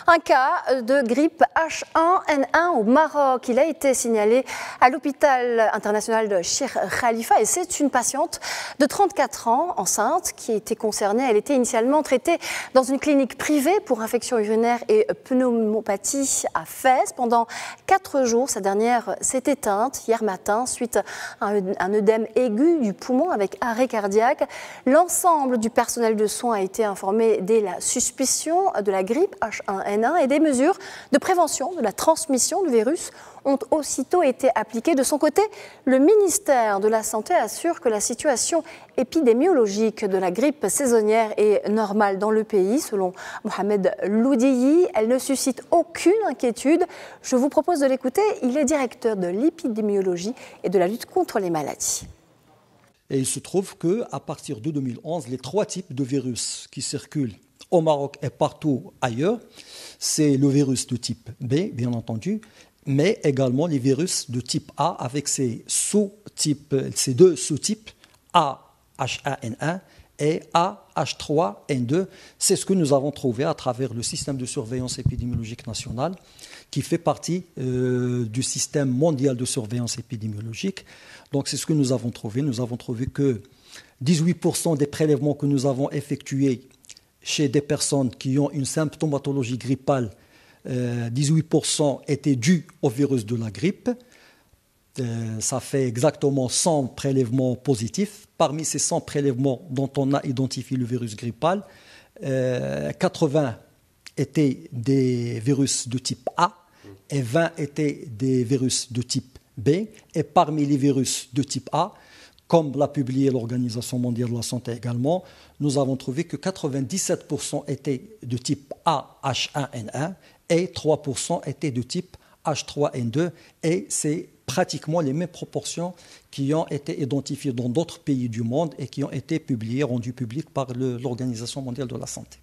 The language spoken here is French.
Un cas de grippe H1N1 au Maroc. Il a été signalé à l'hôpital international de Cheikh Khalifa et c'est une patiente de 34 ans, enceinte, qui a été concernée. Elle était initialement traitée dans une clinique privée pour infection urinaire et pneumopathie à Fès. Pendant 4 jours, sa dernière s'est éteinte hier matin suite à un œdème aigu du poumon avec arrêt cardiaque. L'ensemble du personnel de soins a été informé dès la suspicion de la grippe H1N1 et des mesures de prévention de la transmission du virus ont aussitôt été appliquées. De son côté, le ministère de la Santé assure que la situation épidémiologique de la grippe saisonnière est normale dans le pays. Selon Mohamed Loudiyi, elle ne suscite aucune inquiétude. Je vous propose de l'écouter. Il est directeur de l'épidémiologie et de la lutte contre les maladies. Et il se trouve qu'à partir de 2011, les 3 types de virus qui circulent au Maroc et partout ailleurs, c'est le virus de type B, bien entendu, mais également les virus de type A avec ces deux sous-types A-H1N1 et A-H3N2. C'est ce que nous avons trouvé à travers le système de surveillance épidémiologique nationale qui fait partie du système mondial de surveillance épidémiologique. Donc c'est ce que nous avons trouvé. Nous avons trouvé que 18% des prélèvements que nous avons effectués chez des personnes qui ont une symptomatologie grippale, 18% étaient dus au virus de la grippe. Ça fait exactement 100 prélèvements positifs. Parmi ces 100 prélèvements dont on a identifié le virus grippal, 80 étaient des virus de type A et 20 étaient des virus de type B. Et parmi les virus de type A, comme l'a publié l'Organisation mondiale de la santé également, nous avons trouvé que 97% étaient de type A-H1N1 et 3% étaient de type H3N2. Et c'est pratiquement les mêmes proportions qui ont été identifiées dans d'autres pays du monde et qui ont été publiées, rendues publiques par l'Organisation mondiale de la santé.